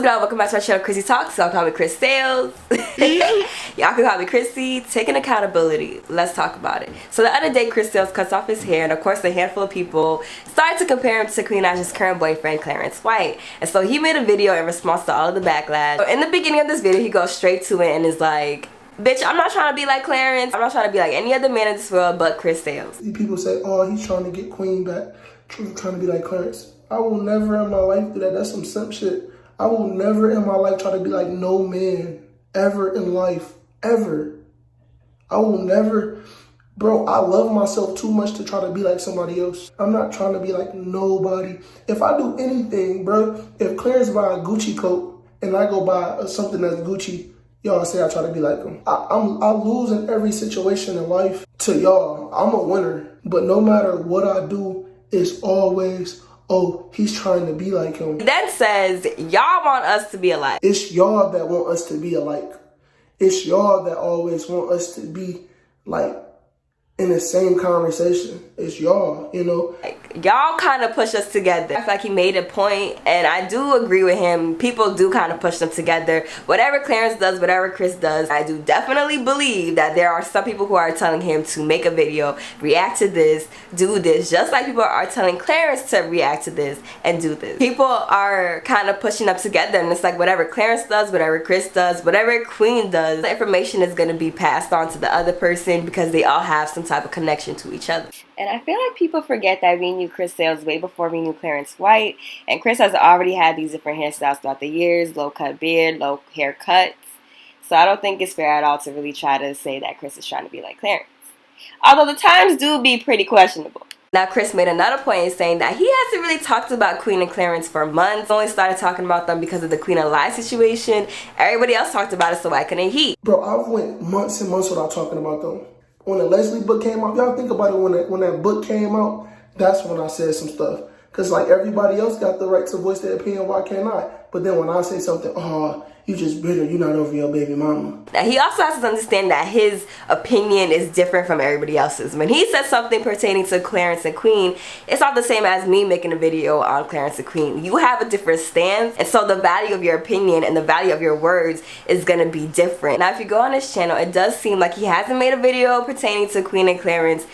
What's good? Welcome back to my channel, Chrissyy Talks. Y'all call me Chris Sales. Y'all can call me Chrissyy. Taking accountability. Let's talk about it. So the other day, Chris Sales cuts off his hair, and of course, a handful of people started to compare him to Queen Naija's current boyfriend, Clarence White. And so he made a video in response to all of the backlash. So in the beginning of this video, he goes straight to it and is like, bitch, I'm not trying to be like Clarence. I'm not trying to be like any other man in this world but Chris Sales. People say, oh, he's trying to get Queen back, trying to be like Clarence. I will never in my life do that. That's some simp shit. I will never in my life try to be like no man ever in life, ever. I will never, bro, I love myself too much to try to be like somebody else. I'm not trying to be like nobody. If I do anything, bro, if Clarence buy a Gucci coat and I go buy something that's Gucci, y'all say I try to be like him. I lose in every situation in life to y'all. I'm a winner, but no matter what I do, it's always, oh, he's trying to be like him. He then says, y'all want us to be alike. It's y'all that want us to be alike. It's y'all that always want us to be like in the same conversation. It's y'all, you know. Like, y'all kind of push us together. I feel like he made a point, and I do agree with him. People do kind of push them together. Whatever Clarence does, whatever Chris does, I do definitely believe that there are some people who are telling him to make a video, react to this, do this, just like people are telling Clarence to react to this and do this. People are kind of pushing up together, and it's like whatever Clarence does, whatever Chris does, whatever Queen does, the information is going to be passed on to the other person because they all have some type of connection to each other. And I feel like people forget that we knew Chris Sales way before we knew Clarence White, and Chris has already had these different hairstyles throughout the years, low cut beard, low haircuts. So I don't think it's fair at all to really try to say that Chris is trying to be like Clarence. Although the times do be pretty questionable. Now Chris made another point in saying that he hasn't really talked about Queen and Clarence for months. Only started talking about them because of the Queen and Naija situation. Everybody else talked about it, so why couldn't he? Bro, I went months and months without talking about them. When the Leslie book came out, y'all think about it, when that book came out, that's when I said some stuff. Because like everybody else got the right to voice their opinion, why can't I? But then when I say something, oh, you just bitter, you're not over your baby mama. Now he also has to understand that his opinion is different from everybody else's. When he says something pertaining to Clarence and Queen, it's not the same as me making a video on Clarence and Queen. You have a different stance, and so the value of your opinion and the value of your words is gonna be different. Now if you go on his channel, it does seem like he hasn't made a video pertaining to Queen and Clarence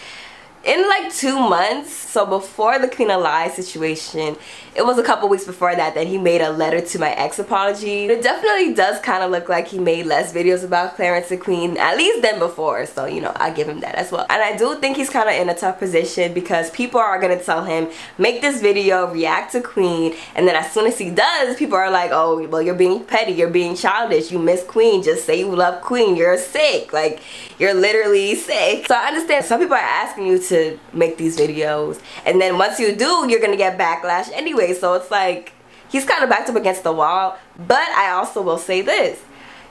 in like 2 months. So before the Queen and Naija situation, it was a couple weeks before that he made a letter to my ex apology. It definitely does kind of look like he made less videos about Clarence and Queen, at least than before. So, you know, I give him that as well. And I do think he's kind of in a tough position because people are going to tell him, make this video, react to Queen. And then as soon as he does, people are like, oh, well, you're being petty, you're being childish, you miss Queen, just say you love Queen, you're sick. Like, you're literally sick. So I understand some people are asking you to make these videos, and then once you do, you're gonna get backlash anyway. So it's like he's kind of backed up against the wall. But I also will say this: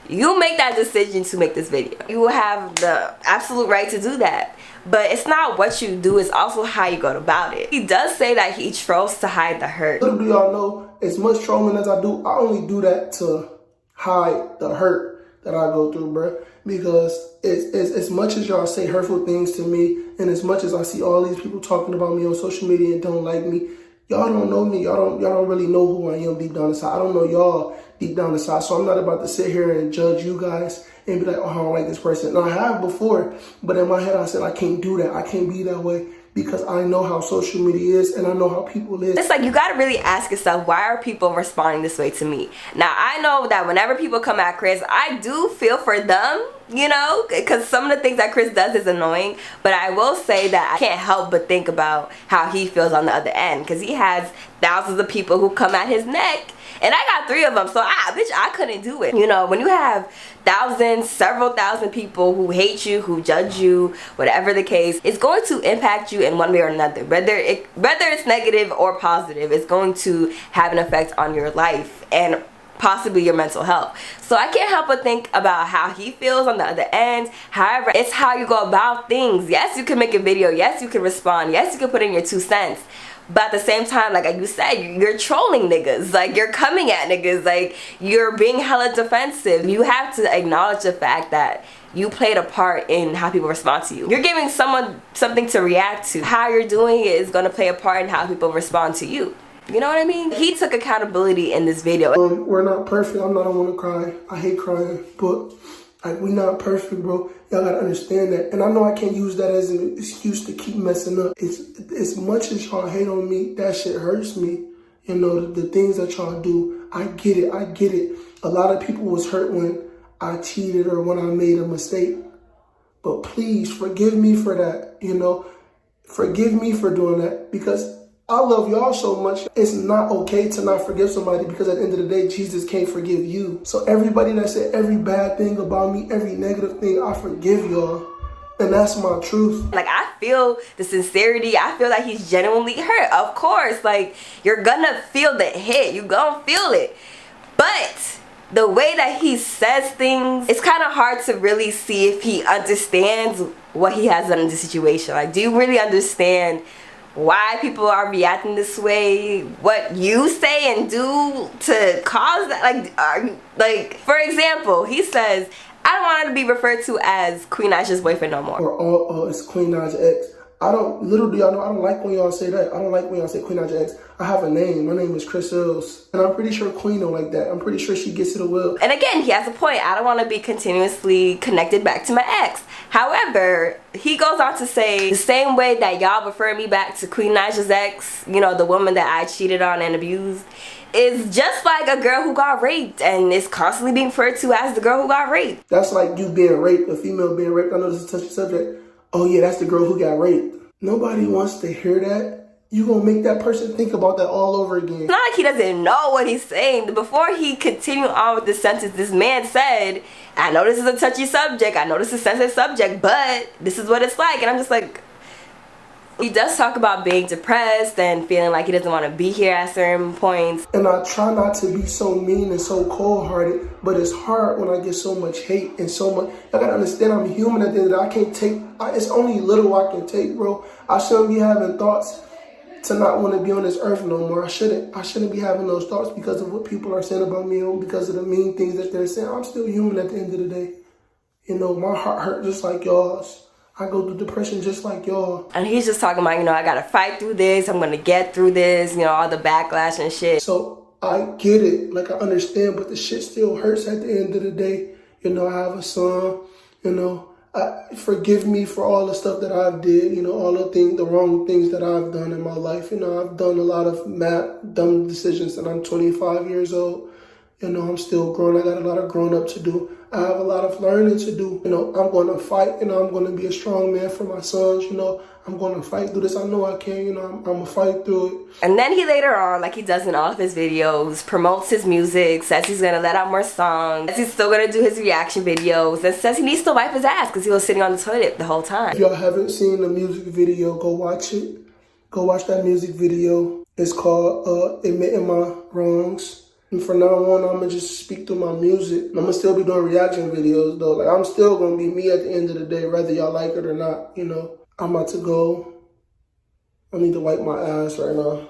you make that decision to make this video. You have the absolute right to do that. But it's not what you do, it's also how you go about it. He does say that he trolls to hide the hurt. Little do y'all know, as much trolling as I do, I only do that to hide the hurt that I go through, bro. Because it's as much as y'all say hurtful things to me, and as much as I see all these people talking about me on social media and don't like me, y'all don't know me. Y'all don't really know who I am deep down inside. I don't know y'all deep down inside. So I'm not about to sit here and judge you guys and be like, oh, I don't like this person. And I have before, but in my head I said I can't do that. I can't be that way. Because I know how social media is and I know how people is. It's like you gotta really ask yourself, why are people responding this way to me? Now I know that whenever people come at Chris, I do feel for them, you know, because some of the things that Chris does is annoying. But I will say that I can't help but think about how he feels on the other end, because he has thousands of people who come at his neck. And I got 3 of them, so bitch, I couldn't do it. You know, when you have thousands, several thousand people who hate you, who judge you, whatever the case, it's going to impact you in one way or another. Whether it's negative or positive, it's going to have an effect on your life and possibly your mental health. So I can't help but think about how he feels on the other end. However, it's how you go about things. Yes, you can make a video. Yes, you can respond. Yes, you can put in your 2 cents. But at the same time, like you said, you're trolling niggas. Like, you're coming at niggas. Like, you're being hella defensive. You have to acknowledge the fact that you played a part in how people respond to you. You're giving someone something to react to. How you're doing it is going to play a part in how people respond to you. You know what I mean? He took accountability in this video. We're not perfect. I'm not a one to cry. I hate crying, but like, we not perfect, bro. Y'all gotta understand that. And I know I can't use that as an excuse to keep messing up. It's as much as y'all hate on me, that shit hurts me. You know, the things that y'all do. I get it. I get it. A lot of people was hurt when I cheated or when I made a mistake. But please forgive me for that. You know, forgive me for doing that, because I love y'all so much. It's not okay to not forgive somebody, because at the end of the day, Jesus can't forgive you. So everybody that said every bad thing about me, every negative thing, I forgive y'all. And that's my truth. Like, I feel the sincerity. I feel like he's genuinely hurt. Of course, like, you're gonna feel the hit. You're gonna feel it. But the way that he says things, it's kind of hard to really see if he understands what he has done in the situation. Like, do you really understand why people are reacting this way, what you say and do to cause that? Like, for example, he says, I don't want to be referred to as Queen Naija's boyfriend no more. Or it's Queen Naija X. Little do y'all know, I don't like when y'all say that. I don't like when y'all say Queen Naija X. I have a name. My name is Chrissyy. And I'm pretty sure Queen don't like that. I'm pretty sure she gets it a will. And again, he has a point. I don't want to be continuously connected back to my ex. However, he goes on to say, the same way that y'all refer me back to Queen Naija's ex, you know, the woman that I cheated on and abused, is just like a girl who got raped and is constantly being referred to as the girl who got raped. That's like you being raped, a female being raped. I know this is a touchy subject. Oh yeah, that's the girl who got raped. Nobody wants to hear that. You gonna make that person think about that all over again. It's not like he doesn't know what he's saying. Before he continued on with the sentence, this man said, I know this is a touchy subject, I know this is a sensitive subject, but this is what it's like. And I'm just like, he does talk about being depressed and feeling like he doesn't want to be here at certain points. And I try not to be so mean and so cold-hearted, but it's hard when I get so much hate and so much. I gotta understand, I'm human at the end of the day. I can't take, it's only little I can take, bro. I shouldn't be having thoughts to not want to be on this earth no more. I shouldn't be having those thoughts because of what people are saying about me or because of the mean things that they're saying. I'm still human at the end of the day. You know, my heart hurt just like y'all's. I go through depression just like y'all. And he's just talking about, you know, I gotta fight through this, I'm gonna get through this, you know, all the backlash and shit. So I get it, like I understand, but the shit still hurts at the end of the day. You know, I have a son, you know, forgive me for all the stuff that I've did, you know, all the wrong things that I've done in my life. You know, I've done a lot of dumb decisions, and I'm 25 years old. You know, I'm still growing. I got a lot of growing up to do. I have a lot of learning to do. You know, I'm going to fight. You know, I'm going to be a strong man for my sons. You know, I'm going to fight through this. I know I can. You know, I'm going to fight through it. And then he later on, like he does in all of his videos, promotes his music, says he's going to let out more songs, says he's still going to do his reaction videos, and says he needs to wipe his ass because he was sitting on the toilet the whole time. If y'all haven't seen the music video, go watch it. Go watch that music video. It's called Admitting My Wrongs. And from now on, I'm going to just speak through my music. I'm going to still be doing reaction videos, though. Like, I'm still going to be me at the end of the day, whether y'all like it or not, you know. I'm about to go. I need to wipe my ass right now.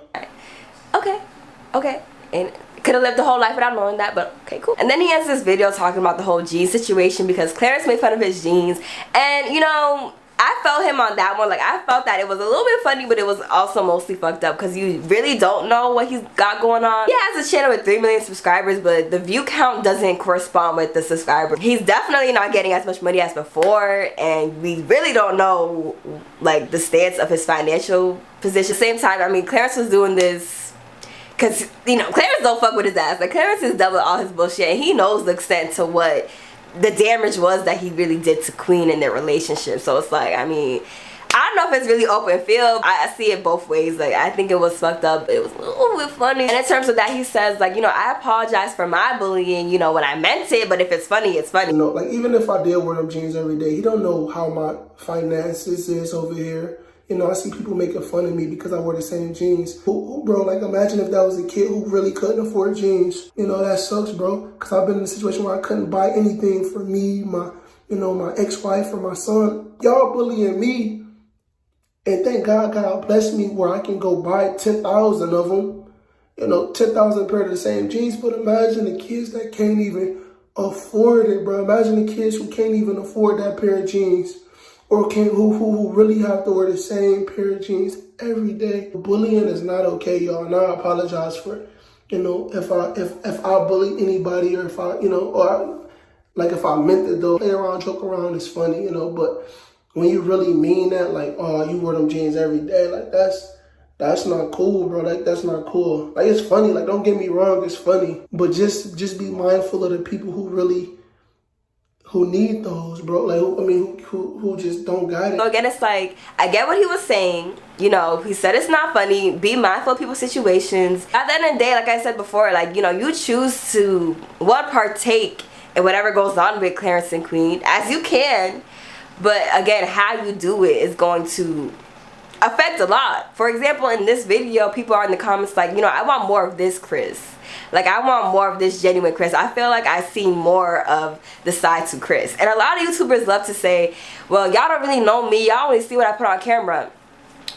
Okay. And could have lived the whole life without knowing that, but okay, cool. And then he has this video talking about the whole jeans situation because Clarence made fun of his jeans. And, you know, I felt him on that one. Like, I felt that it was a little bit funny, but it was also mostly fucked up because you really don't know what he's got going on. He has a channel with 3 million subscribers, but the view count doesn't correspond with the subscribers. He's definitely not getting as much money as before, and we really don't know, like, the stance of his financial position. At the same time, I mean, Clarence was doing this because, you know, Clarence don't fuck with his ass. Like, Clarence is done with all his bullshit, and he knows the extent to what the damage was that he really did to Queen in their relationship. So it's like, I mean, I don't know if it's really open field. I see it both ways. Like, I think it was fucked up. It was a little bit funny. And in terms of that, he says, like, you know, I apologize for my bullying, you know, when I meant it, but if it's funny, it's funny. You know, like, even if I did wear them jeans every day, he don't know how my finances is over here. You know, I see people making fun of me because I wear the same jeans. Bro, like, imagine if that was a kid who really couldn't afford jeans. You know, that sucks, bro. Because I've been in a situation where I couldn't buy anything for me, my ex-wife, or my son. Y'all bullying me. And thank God, God bless me where I can go buy 10,000 of them. You know, 10,000 pair of the same jeans. But imagine the kids that can't even afford it, bro. Imagine the kids who can't even afford that pair of jeans. Or who really have to wear the same pair of jeans every day. Bullying is not okay, y'all, and I apologize for, you know, if I bully anybody, or if I, you know, or like if I meant it though. Play around, joke around is funny, you know, but when you really mean that, like, oh, you wear them jeans every day, like that's not cool, bro. Like, that's not cool. Like, it's funny. Like, don't get me wrong, it's funny, but just be mindful of the people who need those, bro. Like, who just don't got it. So again, it's like, I get what he was saying. You know, he said it's not funny. Be mindful of people's situations. At the end of the day, like I said before, like, you know, you choose to partake in whatever goes on with Clarence and Queen as you can. But again, how you do it is going to affect a lot. For example, in this video, people are in the comments like, you know, I want more of this Chris. Like, I want more of this genuine Chris. I feel like I see more of the side to Chris. And a lot of YouTubers love to say, well, y'all don't really know me. Y'all only see what I put on camera.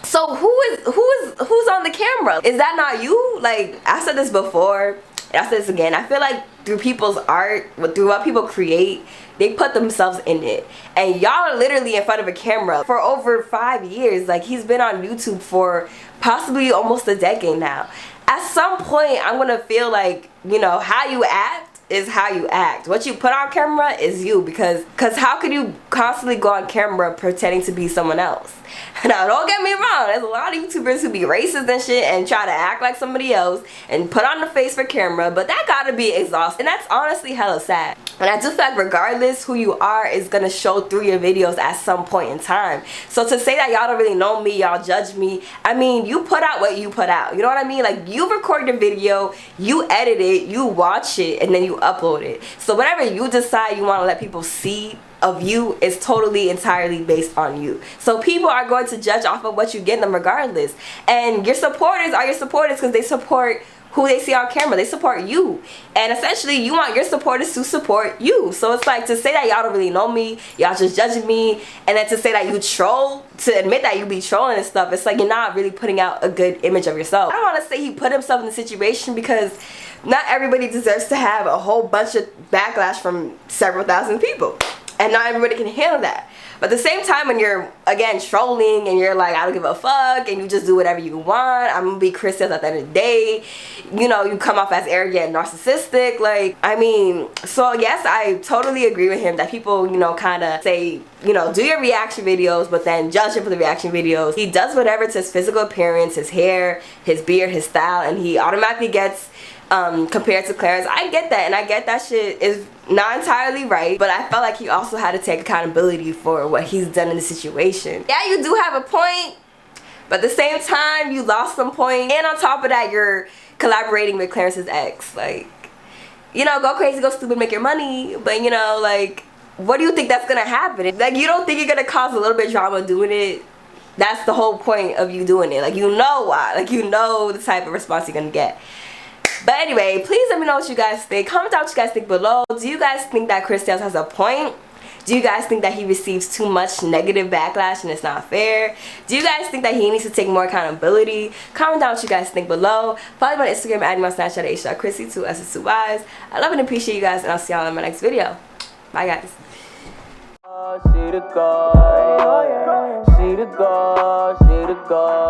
So who's on the camera? Is that not you? Like, I said this before, and I said this again. I feel like through people's art, through what people create, they put themselves in it. And y'all are literally in front of a camera for over 5 years. Like, he's been on YouTube for possibly almost a decade now. At some point, I'm gonna feel like, you know, how you act is how you act. What you put on camera is you, because how could you constantly go on camera pretending to be someone else? Now, don't get me wrong, there's a lot of YouTubers who be racist and shit and try to act like somebody else and put on the face for camera, but that gotta be exhausting. And that's honestly hella sad. And I do feel like regardless who you are is gonna show through your videos at some point in time. So to say that y'all don't really know me, y'all judge me, I mean, you put out what you put out. You know what I mean? Like, you record your video, you edit it, you watch it, and then you upload it. So whatever you decide you want to let people see of you is totally entirely based on you. So people are going to judge off of what you get them regardless. And your supporters are your supporters because they support who they see on camera. They support you. And essentially, you want your supporters to support you. So it's like, to say that y'all don't really know me, y'all just judging me, and then to say that you troll, to admit that you be trolling and stuff, it's like you're not really putting out a good image of yourself. I don't want to say he put himself in the situation, because not everybody deserves to have a whole bunch of backlash from several thousand people. And not everybody can handle that. But at the same time, when you're, again, trolling and you're like, I don't give a fuck, and you just do whatever you want, I'm gonna be Chrissyy at the end of the day, you know, you come off as arrogant and narcissistic. Like, I mean, so yes, I totally agree with him that people, you know, kind of say, you know, do your reaction videos, but then judge him for the reaction videos. He does whatever to his physical appearance, his hair, his beard, his style, and he automatically gets compared to Clarence. I get that, and I get that shit is not entirely right, but I felt like he also had to take accountability for what he's done in the situation. Yeah, you do have a point, but at the same time, you lost some point, and on top of that, you're collaborating with Clarence's ex. Like, you know, go crazy, go stupid, make your money, but you know, like, what do you think that's gonna happen? Like, you don't think you're gonna cause a little bit of drama doing it? That's the whole point of you doing it. Like, you know why. Like, you know the type of response you're gonna get. But anyway, please let me know what you guys think. Comment down what you guys think below. Do you guys think that Chrissyy has a point? Do you guys think that he receives too much negative backlash and it's not fair? Do you guys think that he needs to take more accountability? Comment down what you guys think below. Follow me on Instagram, add me on Snapchat, h.chrissyy, 2 S's, 2 Y's. I love and appreciate you guys, and I'll see y'all in my next video. Bye, guys. She the God, she the God, she the God.